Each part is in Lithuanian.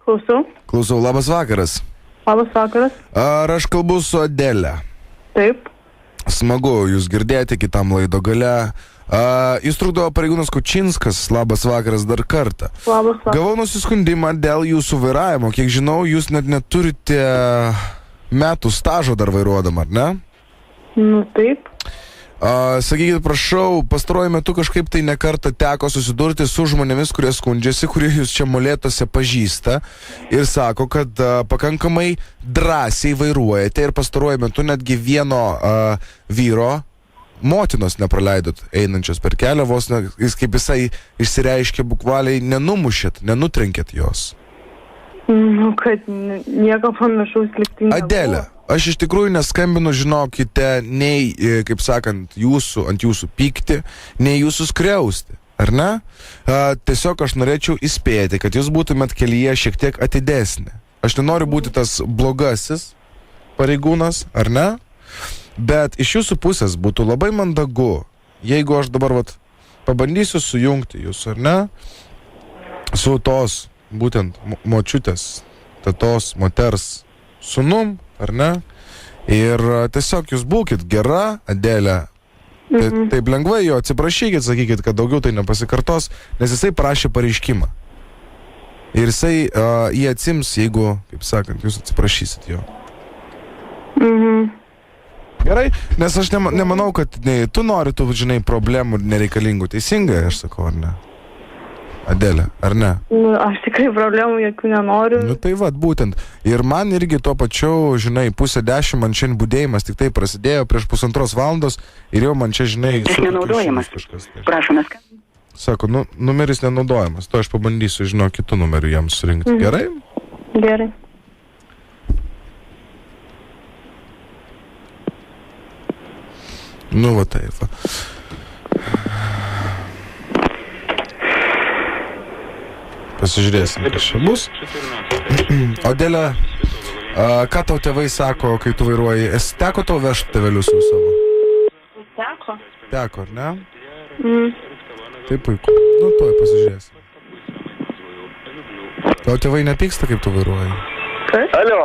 Klausau. Klausau, labas vakaras. Labas vakaras. Ar aš kalbu su Adelė? Taip. Smagu, jūs girdėjote kitam laido gale. Jūs trukdo pareigūnas Kučinskas, labas vakaras dar kartą. Labas vakaras. Gavau nusiskundimą dėl jūsų vairavimo. Kiek žinau, jūs net neturite metų stažo dar vairuodama, ar ne? Nu, taip. Sakykit, prašau, pastaruoju metu kažkaip tai nekartą teko susidurti su žmonėmis, kurie skundžiasi, kurie jūs čia Molėtuose pažįsta ir sako, kad pakankamai drąsiai vairuojate ir pastaruoju metu netgi vieno vyro motinos nepraleidot einančios per kelią, vos jis kaip visai išsireiškė bukvaliai, nenumušėt, nenutrenkėt jos. Nu, kad nieko panašaus likti nebuvo. Adelė, aš iš tikrųjų neskambinu, žinokite, nei, kaip sakant, ant jūsų pykti, nei jūsų skriausti, ar ne? Tiesiog aš norėčiau įspėti, kad jūs būtumėt kelyje šiek tiek atidesnė. Aš nenoriu būti tas blogasis pareigūnas, ar ne? Bet iš jūsų pusės būtų labai mandagu, jeigu aš dabar pabandysiu sujungti jūs, ar ne? Su tos, būtent močiutės, tetos, moters sūnum, ar ne? Ir tiesiog jūs būkit gera, Adelė. Taip lengvai jo atsiprašykit, sakykit, kad daugiau tai nepasikartos, nes jisai prašė pareiškimą. Ir jisai jį atsims, jeigu, kaip sakant, jūs atsiprašysit jo. Gerai, nes aš nemanau, kad tu nori tų, žinai, problemų nereikalingų. Teisingai, aš sakau, ar ne? Adelė, ar ne? Nu, aš tikrai problemų jokių nenoriu. Nu tai būtent. Ir man irgi tuo pačiu, žinai, 9:30 man šiandien budėjimas tik tai prasidėjo prieš 1,5 valandos ir jau man čia, žinai... Nenaudojamas. Prašome. Sako, numeris nenaudojamas. To aš pabandysiu, žinau, kitų numerių jam surinkti. Gerai? Gerai. Nu, va taip. Pasižiūrėsim, kas čia bus. Adelė, ką tau tėvai sako, kai tu vairuoji? Teko tau vežti tėvelius jau savo? Teko. Teko, ar ne? Taip puiku. Nu, tuoj pasižiūrėsim. Tau tėvai nepyksta, kaip tu vairuoji? Kas? Alio.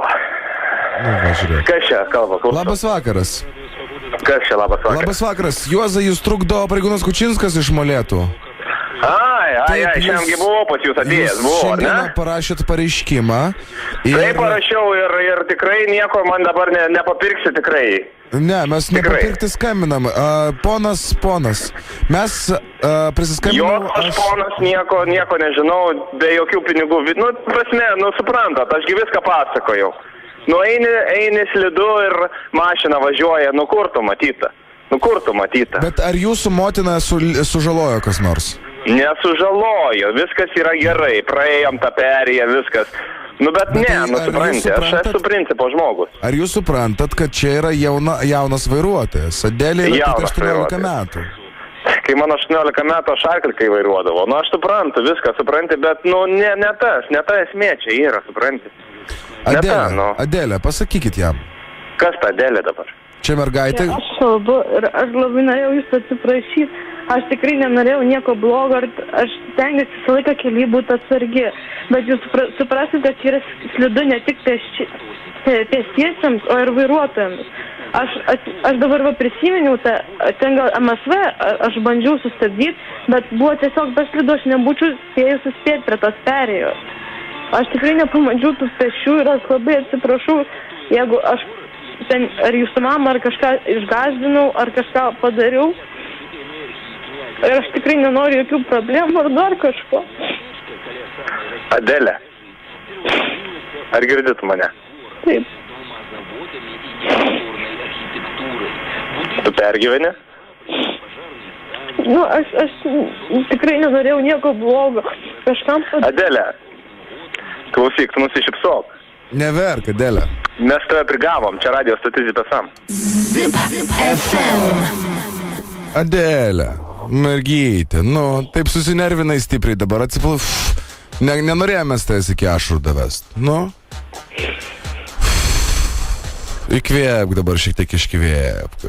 Nu, va, žiūrėk. Kas čia kalba? Klausau. Labas vakaras. Kas čia labas vakaras? Labas vakaras. Juozai, jūs trukdo pareigūnas Kučinskas iš Molėtų. Šiandien buvau pas jūs atėjęs, jūs buvo, ne? Šiandien parašėt pareiškimą. Taip parašiau ir tikrai nieko man dabar nepapirksi tikrai. Ne, mes nepapirkti skambinam. Ponas, mes prisiskambinam... Aš ponas nieko nežinau, be jokių pinigų. Nu, prasme, suprantat, ašgi viską pasakojau. Eini slidu ir mašina važiuoja, kur tu matyta. Bet ar jūsų motina sužalojo kas nors? Nesužalojo, viskas yra gerai, praėjom tą perėją, viskas. Bet supranti, aš esu principo žmogus. Ar jūs suprantat, kad čia yra jaunas vairuotojas? Adelė yra tik 18 metų. Kai man 18 metų aš arklikai vairuodavau. Aš suprantu, viską supranti, bet ne ta esmė čia yra, supranti. Adelė, pasakykit jam. Kas ta Adelė dabar? Čia mergaitė. Aš kalbu ir aš labai norėjau jūs atsiprašyti. Aš tikrai nenorėjau nieko blogo, aš stengiuosi visą laiką kely būti atsargi. Bet jūs suprasite, kad čia yra slidu ne tik pėstiesiems, o ir vairuotojams. Aš dabar prisiminiau, ten gal MSV, aš bandžiau sustabdyti, bet buvo tiesiog be slidu, aš nebūčiau spėjus suspėti prie tos perėjos. Aš tikrai nepamačiau tų pešių ir aš labai atsiprašau, jeigu aš ten, ar jūsų mama, ar kažką išgąsdinau, ar kažką padariau. Ir aš tikrai nenoriu jokių problemų ar dar kažko. Adelė, ar girdit mane? Taip. Tu pergyveni? Aš tikrai nenorėjau nieko blogo. Kažkam padariau. Adelė, klausyk, tu nusišypsok. Neverk, Adelė. Mes tave prigavom, čia radio stotis ZIP-FM. Adelė, mergytė, taip susinervinai stipriai dabar, nenorėjome tavęs iki ašarų davest. Įkvėpk dabar, šiek tiek iškvėpk.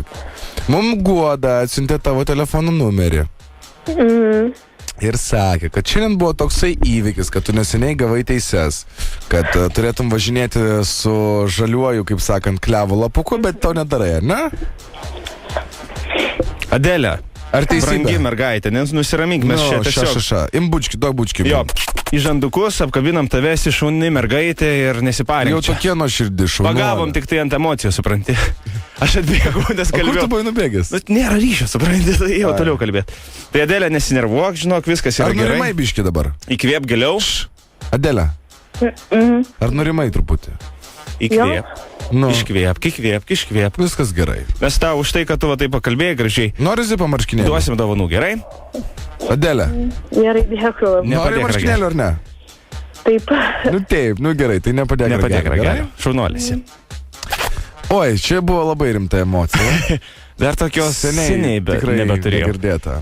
Mum Guoda atsiuntė tavo telefono numerį. ir sakė, kad šiandien buvo toksai įvykis, kad tu neseniai gavai teises, kad turėtum važinėti su žaliuoju, kaip sakant, klevo lapuku, bet to nedarai, ne? Adelė, ar teisybė? Brangi mergaitė, nes nusiramink, mes čia tiesiog... Imbučki, duok bučki. Jo, į žandukus apkabinam tavęs iš šauni mergaitė ir nesiparink. Jau tokie nuo širdį šaunuolė. Pagavom tik tai ant emocijų, supranti. Aš atbėgau, nes kalbėjau. O kur tu buvai nubėgęs? Bet nėra ryšio, supranti, tai jau toliau kalbėt. Tai Adelė, nesinervuok, žinok, viskas yra gerai. Ar nurimai biški dabar? Įkvėp giliau. Adelė, ar nurimai truputį? Įkvėp. Nu. Iškvėp. Viskas gerai. Mes tau už tai, kad tu va taip pakalbėjai gražiai. Nori zipą marškinėlį? Duosim dovanų, gerai? Adelė. Gerai, dėkui. Nori marškinėlį ar ne? Taip. Nu gerai, tai nepadėk ragelio. Šaunuolis. Oi, čia buvo labai rimta emocija. Dar tokios seniai nebeturėjau. Girdėta.